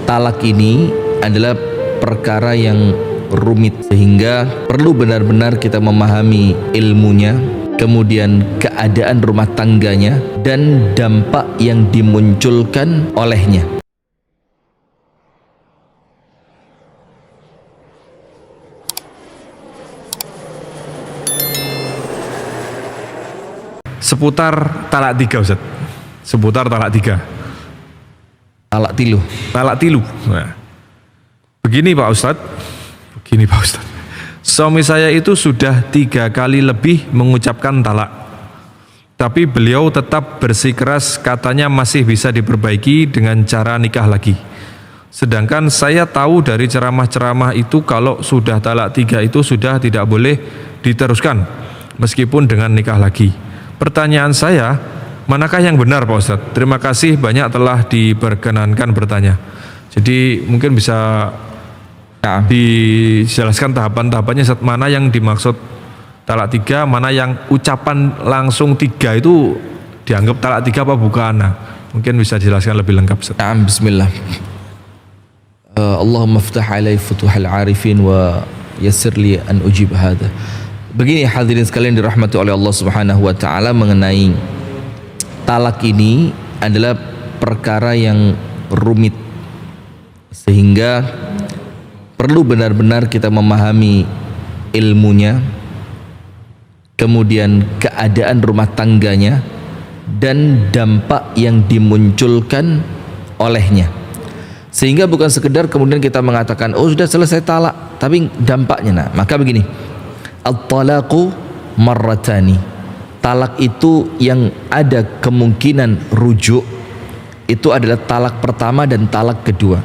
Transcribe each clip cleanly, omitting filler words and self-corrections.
talak ini adalah perkara yang rumit, sehingga perlu benar-benar kita memahami ilmunya, kemudian keadaan rumah tangganya, dan dampak yang dimunculkan olehnya. Seputar talak tiga, Ustaz. Seputar talak tiga. Talak tilu. Talak tilu. Nah, begini Pak Ustadz. Suami saya itu sudah 3 kali lebih mengucapkan talak. Tapi beliau tetap bersikeras, katanya masih bisa diperbaiki dengan cara nikah lagi. Sedangkan saya tahu dari ceramah-ceramah itu kalau sudah talak 3 itu sudah tidak boleh diteruskan, meskipun dengan nikah lagi. Pertanyaan saya, manakah yang benar Pak Ustadz? Terima kasih banyak telah diperkenankan bertanya. Jadi mungkin bisa dijelaskan tahapan-tahapannya, mana yang dimaksud talak 3, mana yang ucapan langsung 3 itu dianggap talak 3 apa bukan? Nah, mungkin bisa dijelaskan lebih lengkap. Bismillah. Allahumma ftah alai futuhal arifin wa yassir li an ujib hadha. Begini hadirin sekalian dirahmati oleh Allah Subhanahu wa taala, mengenai talak ini adalah perkara yang rumit, sehingga perlu benar-benar kita memahami ilmunya, kemudian keadaan rumah tangganya, dan dampak yang dimunculkan olehnya. Sehingga bukan sekedar kemudian kita mengatakan, oh sudah selesai talak, tapi dampaknya. Nah, maka begini, at-talaqu marratani. Talak itu yang ada kemungkinan rujuk itu adalah talak pertama dan talak kedua.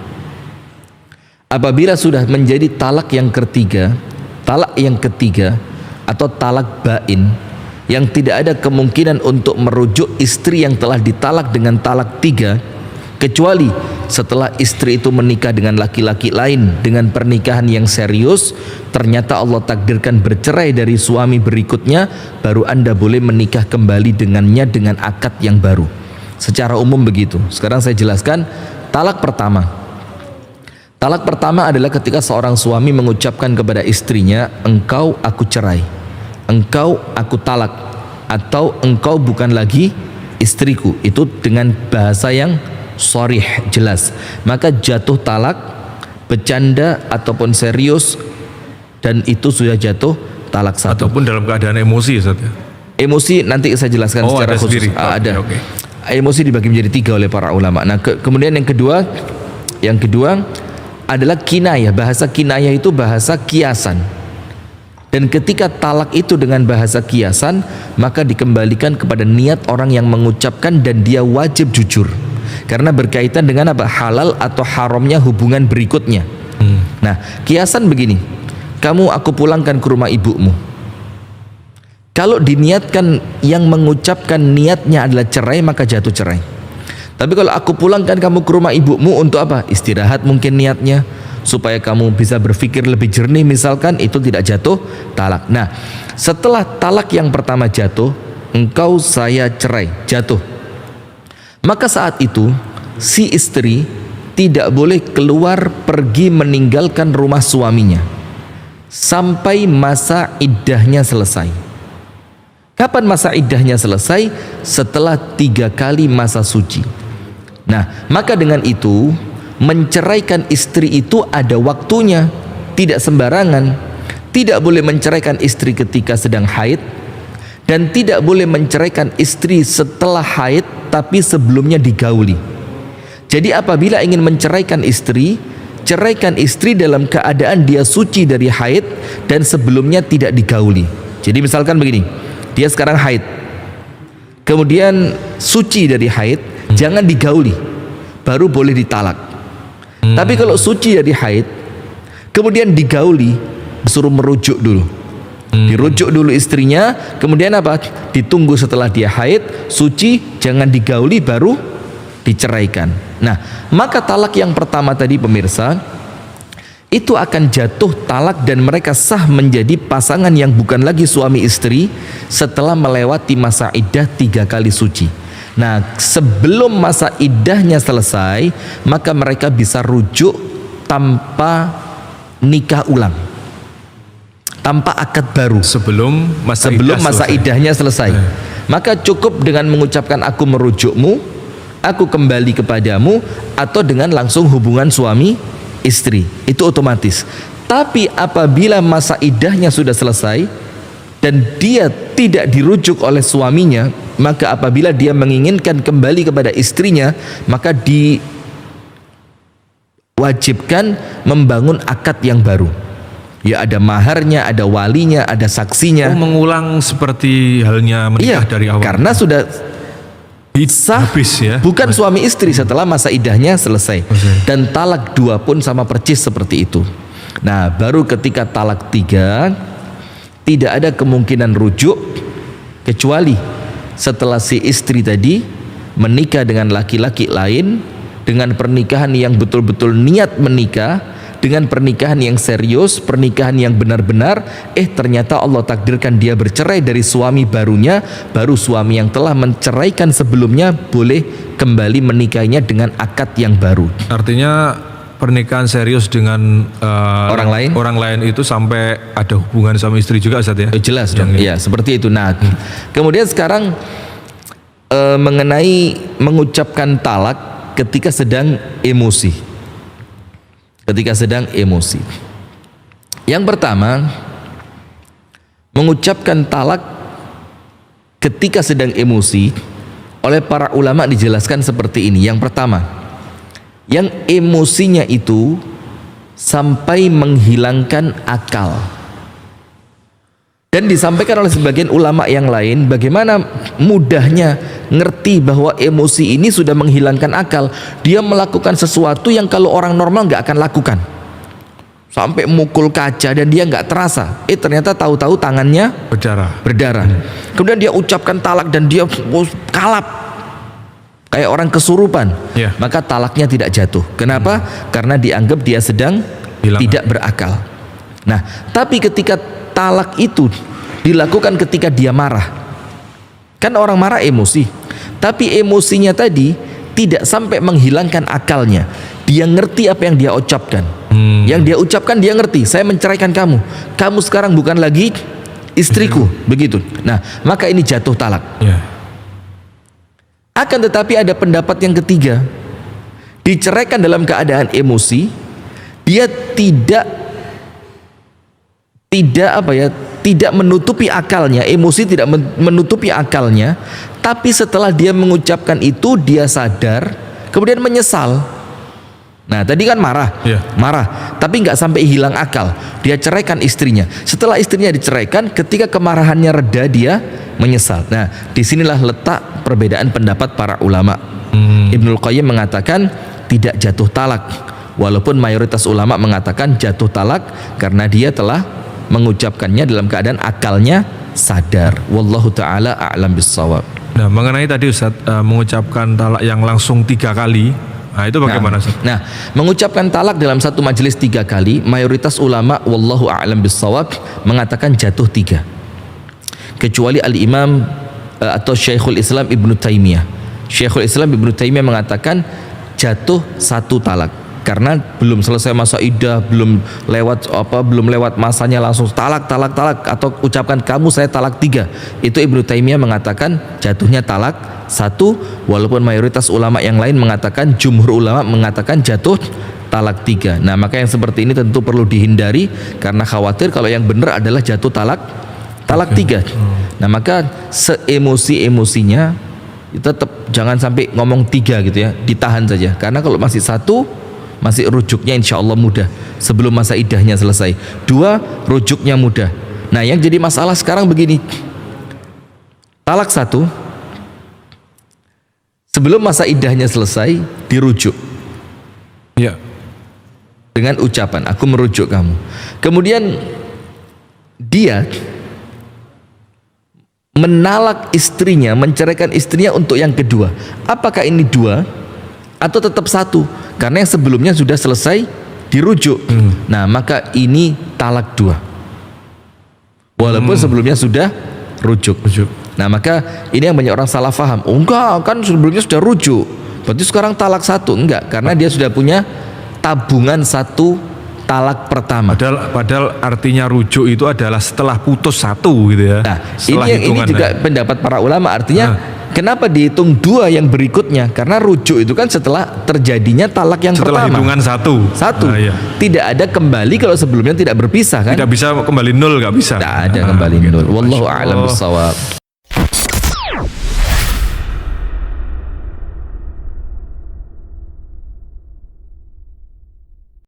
Apabila sudah menjadi talak yang ketiga atau talak bain, yang tidak ada kemungkinan untuk merujuk istri yang telah ditalak dengan talak 3, kecuali setelah istri itu menikah dengan laki-laki lain dengan pernikahan yang serius, ternyata Allah takdirkan bercerai dari suami berikutnya, baru Anda boleh menikah kembali dengannya dengan akad yang baru. Secara umum begitu. Sekarang saya jelaskan talak pertama. Talak pertama adalah ketika seorang suami mengucapkan kepada istrinya, engkau aku cerai, engkau aku talak, atau engkau bukan lagi istriku. Itu dengan bahasa yang sharih, jelas. Maka jatuh talak, bercanda ataupun serius, dan itu sudah jatuh talak satu. Ataupun dalam keadaan emosi, Ustaz. Emosi nanti saya jelaskan secara khusus. Ada. Emosi dibagi menjadi 3 oleh para ulama. Nah, kemudian yang kedua adalah kinayah. Bahasa kinayah itu bahasa kiasan. Dan ketika talak itu dengan bahasa kiasan, maka dikembalikan kepada niat orang yang mengucapkan, dan dia wajib jujur. Karena berkaitan dengan apa? Halal atau haramnya hubungan berikutnya. Nah, kiasan begini, kamu aku pulangkan ke rumah ibumu. Kalau diniatkan yang mengucapkan niatnya adalah cerai, maka jatuh cerai. Tapi kalau aku pulangkan kamu ke rumah ibumu untuk apa? Istirahat mungkin niatnya, supaya kamu bisa berpikir lebih jernih misalkan, itu tidak jatuh talak. Nah, setelah talak yang pertama jatuh, engkau saya cerai, jatuh. Maka saat itu si istri tidak boleh keluar pergi meninggalkan rumah suaminya sampai masa iddahnya selesai. Kapan masa iddahnya selesai? Setelah 3 kali masa suci. Nah, maka dengan itu menceraikan istri itu ada waktunya, tidak sembarangan. Tidak boleh menceraikan istri ketika sedang haid, dan tidak boleh menceraikan istri setelah haid tapi sebelumnya digauli. Jadi apabila ingin menceraikan istri, ceraikan istri dalam keadaan dia suci dari haid dan sebelumnya tidak digauli. Jadi misalkan begini, dia sekarang haid, kemudian suci dari haid, jangan digauli, baru boleh ditalak. Tapi kalau suci dari haid, kemudian digauli, disuruh merujuk dulu. Dirujuk dulu istrinya, kemudian apa? Ditunggu setelah dia haid, suci, jangan digauli, baru diceraikan. Nah, maka talak yang pertama tadi pemirsa, itu akan jatuh talak dan mereka sah menjadi pasangan yang bukan lagi suami istri setelah melewati masa iddah 3 kali suci. Nah, sebelum masa iddahnya selesai, maka mereka bisa rujuk tanpa nikah ulang, tanpa akad baru. Sebelum masa iddahnya selesai. Maka cukup dengan mengucapkan aku merujukmu, aku kembali kepadamu, atau dengan langsung hubungan suami istri, itu otomatis. Tapi apabila masa iddahnya sudah selesai dan dia tidak dirujuk oleh suaminya, maka apabila dia menginginkan kembali kepada istrinya, maka diwajibkan membangun akad yang baru. Ya, ada maharnya, ada walinya, ada saksinya. Mengulang seperti halnya menikah dari awal. Karena sudah sah, habis ya. Bukan suami istri setelah masa iddahnya selesai. Dan talak 2 pun sama persis seperti itu. Nah, baru ketika talak 3 tidak ada kemungkinan rujuk kecuali setelah si istri tadi menikah dengan laki-laki lain dengan pernikahan yang betul-betul niat menikah, dengan pernikahan yang serius, pernikahan yang benar-benar, ternyata Allah takdirkan dia bercerai dari suami barunya, baru suami yang telah menceraikan sebelumnya boleh kembali menikahinya dengan akad yang baru. Artinya pernikahan serius dengan orang lain itu sampai ada hubungan suami istri juga, Ustaz ya? Jelas dong, ya seperti itu. Nah, kemudian sekarang mengenai mengucapkan talak ketika sedang emosi. Yang pertama, mengucapkan talak ketika sedang emosi oleh para ulama dijelaskan seperti ini. Yang pertama, yang emosinya itu sampai menghilangkan akal. Dan disampaikan oleh sebagian ulama yang lain bagaimana mudahnya ngerti bahwa emosi ini sudah menghilangkan akal. Dia melakukan sesuatu yang kalau orang normal nggak akan lakukan, sampai mukul kaca dan dia nggak terasa. Ternyata tahu-tahu tangannya berdarah. Kemudian dia ucapkan talak dan dia kalap kayak orang kesurupan. Maka talaknya tidak jatuh. Kenapa? Karena dianggap dia sedang tidak berakal. Nah, tapi ketika talak itu dilakukan ketika dia marah, kan orang marah emosi, tapi emosinya tadi tidak sampai menghilangkan akalnya. Dia ngerti apa yang dia ucapkan. Yang dia ucapkan dia ngerti, saya menceraikan kamu, kamu sekarang bukan lagi istriku, begitu. Nah, maka ini jatuh talak. Akan tetapi ada pendapat yang ketiga, diceraikan dalam keadaan emosi, dia tidak menutupi akalnya, emosi tidak menutupi akalnya, tapi setelah dia mengucapkan itu dia sadar, kemudian menyesal. Nah, tadi kan marah, tapi nggak sampai hilang akal. Dia ceraikan istrinya. Setelah istrinya diceraikan, ketika kemarahannya reda, dia menyesal. Nah, disinilah letak perbedaan pendapat para ulama. Ibnul Qayyim mengatakan tidak jatuh talak, walaupun mayoritas ulama mengatakan jatuh talak karena dia telah mengucapkannya dalam keadaan akalnya sadar. Wallahu ta'ala a'lam bissawab. Nah, mengenai tadi Ustaz, mengucapkan talak yang langsung 3 kali, nah itu bagaimana Ustaz? Nah, mengucapkan talak dalam satu majelis 3 kali, mayoritas ulama wallahu a'lam bissawab mengatakan jatuh 3, kecuali al-imam atau Syekhul Islam Ibnu Taimiyah. Syekhul Islam Ibnu Taimiyah mengatakan jatuh 1 talak karena belum selesai masa iddah, belum lewat masanya langsung talak, atau ucapkan kamu saya talak 3. Itu Ibnu Taimiyah mengatakan jatuhnya talak 1, walaupun mayoritas ulama yang lain mengatakan, jumhur ulama mengatakan jatuh talak 3. Nah, maka yang seperti ini tentu perlu dihindari karena khawatir kalau yang benar adalah jatuh talak 3. Nah, maka seemosi-emosinya tetap jangan sampai ngomong 3 gitu ya, ditahan saja, karena kalau masih 1 masih rujuknya insya Allah mudah sebelum masa iddahnya selesai. 2 rujuknya mudah. Nah, yang jadi masalah sekarang begini, talak 1 sebelum masa iddahnya selesai dirujuk dengan ucapan aku merujuk kamu, kemudian dia menalak istrinya, menceraikan istrinya untuk yang kedua. Apakah ini 2 atau tetap 1? Karena yang sebelumnya sudah selesai dirujuk. Nah, maka ini talak 2, walaupun sebelumnya sudah rujuk. Nah maka ini yang banyak orang salah paham. Oh enggak, kan sebelumnya sudah rujuk, berarti sekarang talak satu. Enggak, karena dia sudah punya tabungan satu talak pertama. Padahal artinya rujuk itu adalah setelah putus satu gitu ya. Nah ini juga pendapat para ulama, artinya kenapa dihitung dua yang berikutnya? Karena rujuk itu kan setelah terjadinya talak yang setelah pertama. Hitungan satu. Iya. Tidak ada kembali kalau sebelumnya tidak berpisah kan? Tidak bisa kembali nol, nggak bisa. Tidak ada kembali nol. Wallahu a'lam bishawab.